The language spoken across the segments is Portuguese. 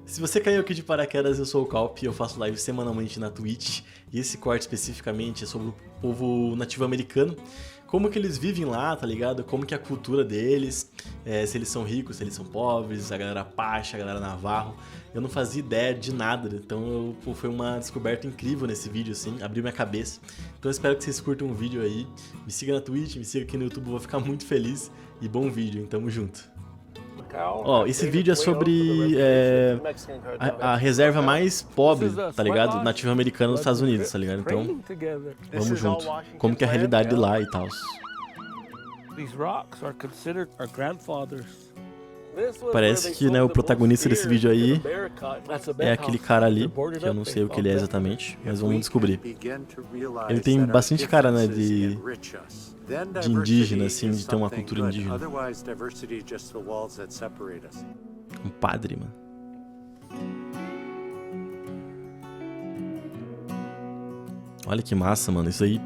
Se você caiu aqui de paraquedas, eu sou o Kaup, eu faço live semanalmente na Twitch e esse corte especificamente é sobre o povo nativo americano, como que eles vivem lá, tá ligado? Como que é a cultura deles, se eles são ricos, se eles são pobres, a galera Pacha, a galera Navarro. Eu não fazia ideia de nada, então foi uma descoberta incrível nesse vídeo, assim, abriu minha cabeça. Então eu espero que vocês curtam o vídeo aí, me siga na Twitch, me siga aqui no YouTube, eu vou ficar muito feliz e bom vídeo, hein? Tamo junto. Ó, esse vídeo é sobre a reserva mais pobre, tá ligado? Nativo americano dos Estados Unidos, tá ligado? Então, vamos junto. Como que é a realidade de lá e tal. Parece que, né, o protagonista desse vídeo aí é aquele cara ali, que eu não sei o que ele é exatamente, mas vamos descobrir. Ele tem bastante cara, né, de indígena, assim, de ter uma cultura indígena. Um padre, mano. Olha que massa, mano. Isso aí,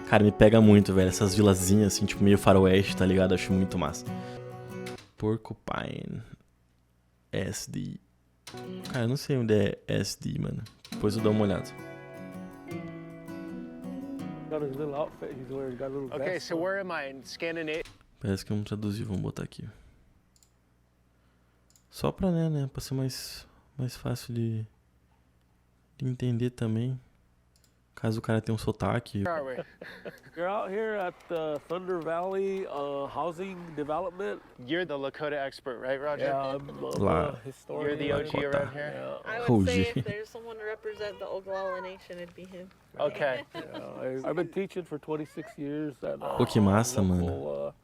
cara, me pega muito, velho. Essas vilazinhas, assim, tipo, meio faroeste, tá ligado? Acho muito massa. Porcupine. SD. Cara, eu não sei onde é SD, mano. Depois eu dou uma olhada. Okay, so where am I? In Scandinavia? Parece que eu não traduzi, vamos botar aqui. Só pra, né, pra ser mais fácil de entender também. Caso o cara tenha um sotaque. Where are we? You're out here at the Thunder Valley Housing Development. You're the Lakota expert, right, Roger? Yeah, I'm Lá. a historian. You're the OG around here? Yeah. I would say OG. if there's someone to represent the Oglala Nation, it'd be him. Okay. Yeah, I've been teaching for 26 years at Pô, que massa, mano. local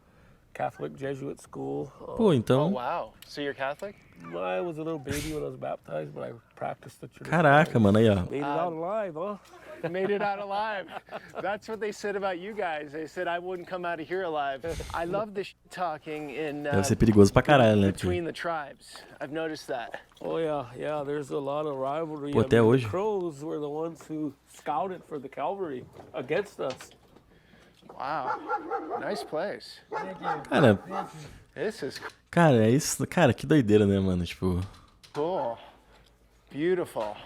Catholic Jesuit school. Pô, Oh, então... wow. So you're Catholic? I was a little baby when I was baptized, but I practiced the tradition. Caraca, mano, aí, ó. Made it out alive, huh? Made it out alive. That's what they said about you guys. They said I wouldn't come out of here alive. I love the talking in Deve ser perigoso pra caralho, né? between the tribes. I've noticed that. Oh yeah. There's a lot of rivalry. Pô, até hoje. The Crows were the ones who scouted for the cavalry against us. Wow. Nice place. Cara, This is cara, é isso. Cara, que doideira, né, mano? Tipo, cool. Beautiful.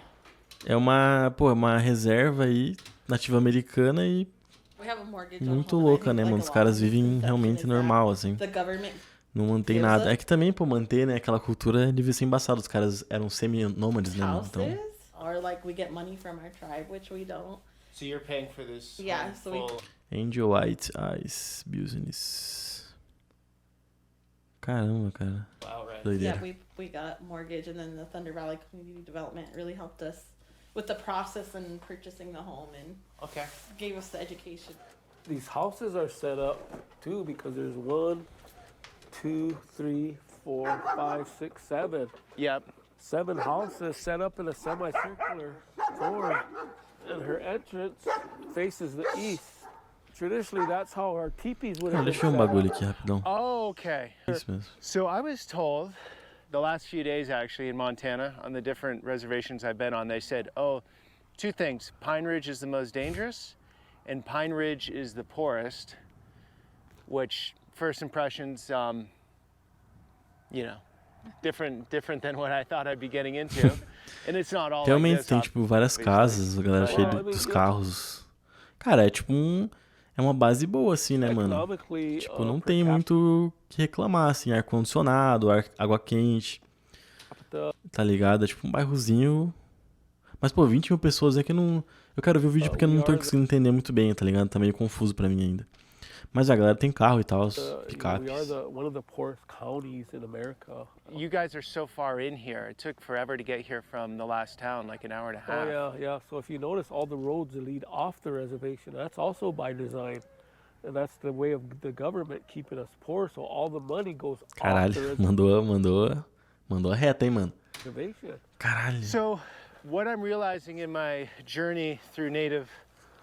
é uma reserva aí, nativa americana e We have a mortgage on muito home, and I louca, think, né, like, mano? a Os lot caras of vivem misconception realmente is that normal, assim. The government Não mantém nada. É que também, pô, manter, né, aquela cultura devia ser embaçado. Os caras eram semi-nômades, né, mano? houses, Então, or like we get money from our tribe, which we don't. So you're paying for this Yeah, so we- full... Angel White Eyes Business. Caramba, cara. Wow, right. Doideira. Yeah, we got mortgage, and then the Thunder Valley Community Development really helped us with the process and purchasing the home, and Okay. gave us the education. These houses are set up too because there's 1, 2, 3, 4, 5, 6, 7. Yep. 7 houses set up in a semicircular form, and her entrance faces the east. Traditionally, that's how our teepees would Cara, have been deixa eu ver um set up. bagulho aqui rapidão. Oh, okay. Isso mesmo. So I was told the last few days actually in Montana on the different reservations I've been on, they said, oh, 2 things. Pine Ridge is the most dangerous and Pine Ridge is the poorest, which first impressions, you know, different than what I thought I'd be getting into. And it's not all Realmente like this, tem, tipo, várias casas, a galera cheia dos carros. Cara, é tipo é uma base boa, assim, né, mano? Economically, Tipo, não per tem capita, muito o que reclamar, assim. Ar-condicionado, água quente, tá ligado? É tipo um bairrozinho... Mas, pô, 20 mil pessoas é que não... Eu quero ver o vídeo porque eu não tô conseguindo entender muito bem, tá ligado? Tá meio confuso pra mim ainda. Mas a galera tem carro e tal, picapes. We are one of the poorest counties in America. You guys are so far in here. It took forever to get here from the last town, like an hour and a half. Oh yeah. So if you notice, all the roads that lead off the reservation, that's also by design, and that's the way of the government keeping us poor. So all the money goes off the Caralho, mandou a reta, hein, mano? reservation. Caralho. So what I'm realizing in my journey through native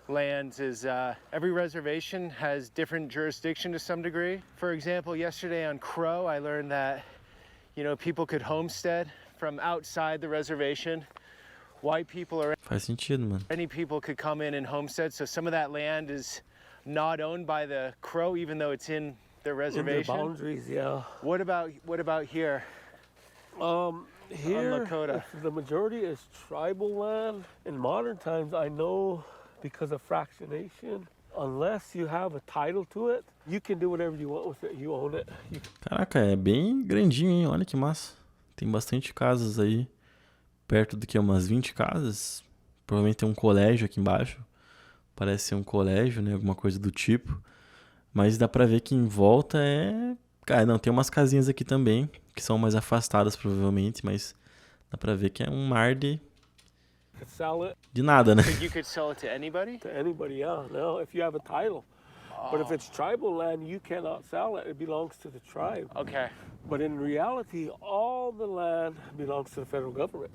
lands is every reservation has different jurisdiction to some degree. For example, yesterday on Crow, I learned that, you know, people could homestead from outside the reservation. White people or Faz sentido, mano. any people could come in and homestead. So some of that land is not owned by the Crow, even though it's in their In their reservation. boundaries, yeah. What about here? Here, Lakota? the majority is tribal land. In modern times, I know because of fractionation, unless you have a title to it, you can do whatever you want with it. You own it. Caraca, é bem grandinho, hein? Olha que massa. Tem bastante casas aí. Perto do que? Umas 20 casas. Provavelmente tem um colégio aqui embaixo. Parece ser um colégio, né? Alguma coisa do tipo. Mas dá pra ver que em volta é... Cara, não, tem umas casinhas aqui também, que são mais afastadas provavelmente, mas dá pra ver que é um mar de nada, né? You could sell it to anybody? To anybody, yeah. No, if you have a title. But if it's tribal land, you cannot sell it. It belongs to the tribe. Okay. But in reality, all the land belongs to the federal government.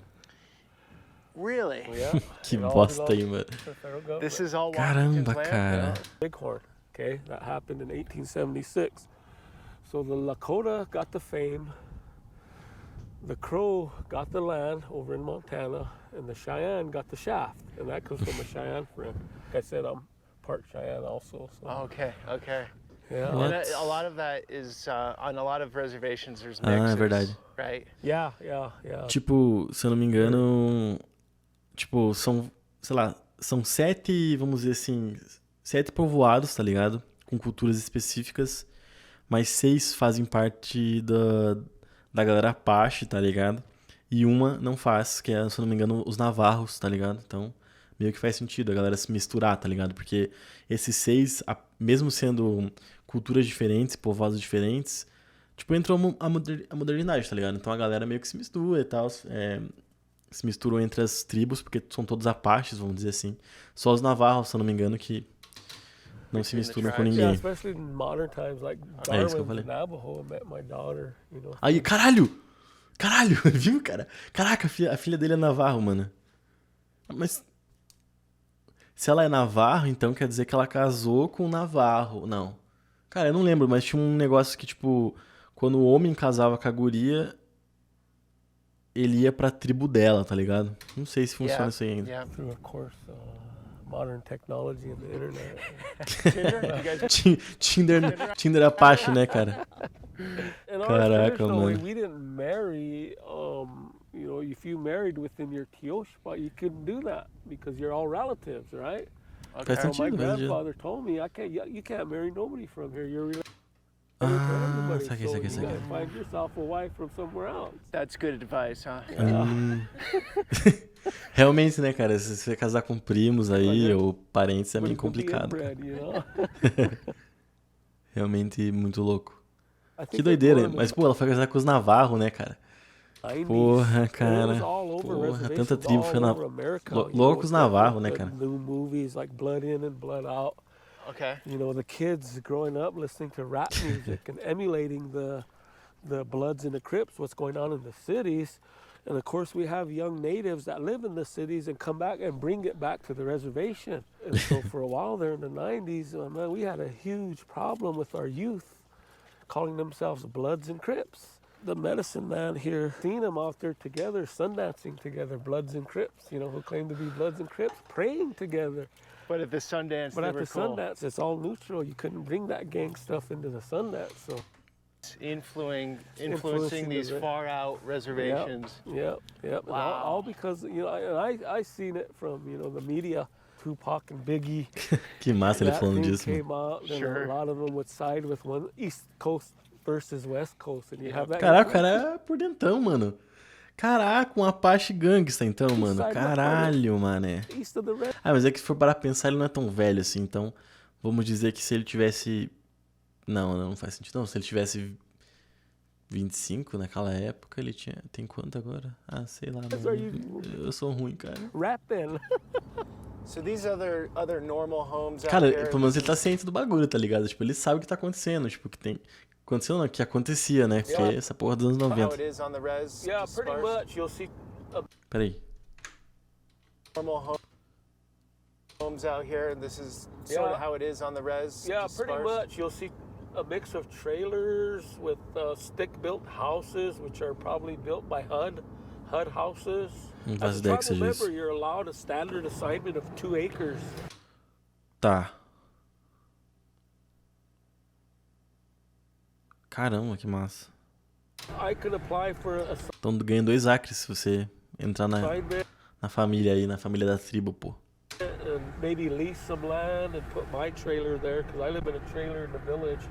Really? Yeah. Que It all bosta belongs aí, mano. to the federal government. This is all Washington's Caramba, land? cara. Bighorn, okay? That happened in 1876. So the Lakota got the fame, the Crow got the land over in Montana, and the Cheyenne got the shaft. And that comes from a Cheyenne friend. Like I said, I'm part Cheyenne also. So. Okay, okay. Yeah. What? And a lot of that is, on a lot of reservations, there's Ah, é mixes, verdade. right? Yeah. Tipo, se eu não me engano, tipo, são, sei lá, são 7, vamos dizer assim, 7 povoados, tá ligado? Com culturas específicas, mas 6 fazem parte da galera Apache, tá ligado? E uma não faz, que é, se eu não me engano, os navarros, tá ligado? Então, meio que faz sentido a galera se misturar, tá ligado? Porque esses 6, mesmo sendo culturas diferentes, povoados diferentes, tipo, entrou a modernidade, tá ligado? Então a galera meio que se mistura e tal, se misturam entre as tribos, porque são todos Apaches, vamos dizer assim. Só os navarros, se eu não me engano, que não se misturam com Yeah, ninguém. especially in modern times, like É isso que eu Darwin's falei. Navajo. I met my daughter, you know. Aí, caralho! Caralho, viu, cara? Caraca, a filha dele é navarro, mano. Mas se ela é navarro, então quer dizer que ela casou com um navarro. Não. Cara, eu não lembro, mas tinha um negócio que, tipo, quando o homem casava com a guria, ele ia pra tribo dela, tá ligado? Não sei se funciona isso aí ainda. Yeah. Through, of course, modern technology and the internet. Tinder? You guys Tinder Apache, né, cara? In our Caraca, traditional way, mano. we didn't marry. You know, if you married within your Tioshpa, you couldn't do that because you're all relatives, right? Faz So my sentido, faz sentido. grandfather told me, you can't marry nobody from here. You're related to Ah, everybody. saquei, So saquei, you saquei. gotta find yourself a wife from somewhere else. That's good advice, huh? Realmente, né, cara? Se você casar com primos aí ou parentes é meio But the complicado. cara. inbred, you know? Realmente muito louco. I Que think doideira. it's one Mas, pô, ela foi casar com os navarros, né, cara? of the 90s. Porra, It cara. was all over Porra, reservations tanta tribo all foi na... over America, you Logo know, com os with navarros, né, the cara? new movies like Blood In and Blood Out. Okay. You know, the kids growing up listening to rap music and emulating the Bloods and the Crips, what's going on in the cities. And of course, we have young natives that live in the cities and come back and bring it back to the reservation. And so for a while there in the 90s, man, we had a huge problem with our youth calling themselves Bloods and Crips. The medicine man here, seen them out there together, sundancing together, Bloods and Crips, you know, who claim to be Bloods and Crips, praying together. But at the Sundance, But they at were the cool. Sundance, it's all neutral. You couldn't bring that gang stuff into the Sundance. So Influencing these the- far out reservations. Yep. And Wow. all because, you know, and I seen it from, you know, the media, Tupac and Biggie. Que massa ele That falando thing disso, mano. came out, then Sure. a lot of them would side with one East Coast versus West Coast, and you have that. Caraca, o cara é por dentão, mano. Caraca, um Apache gangsta, então, mano. Caralho, mané. East of the Red. Ah, mas é que se for parar pra pensar, ele não é tão velho assim, então vamos dizer que se ele tivesse... Não faz sentido. Não, se ele tivesse 25 naquela época, ele tinha... Tem quanto agora? Ah, sei lá, Are mano. you Eu sou ruim, cara. rapping? So these other normal homes out Cara, there. pelo menos ele tá ciente do bagulho, tá ligado? Tipo, ele sabe o que tá acontecendo, tipo, que tem... Aconteceu não, que acontecia, né? Porque Yeah. essa porra dos anos How 90. it is on the res. Yeah, just pretty sparse. much. You'll see. Peraí. Normal homes out here, and this is sort Yeah. of how it is on the res. Yeah, just pretty sparse. much. You'll see a mix of trailers with stick-built houses, which are probably built by HUD houses. Não As faço a ideia que tribal seja member, isso. you're allowed a standard assignment of 2 acres. Tá. Caramba, que massa. I can apply for a Então ganha 2 acres se você entrar assignment na família aí, na família da tribo, pô. and maybe lease some land and put my trailer there because I live in a trailer in the village.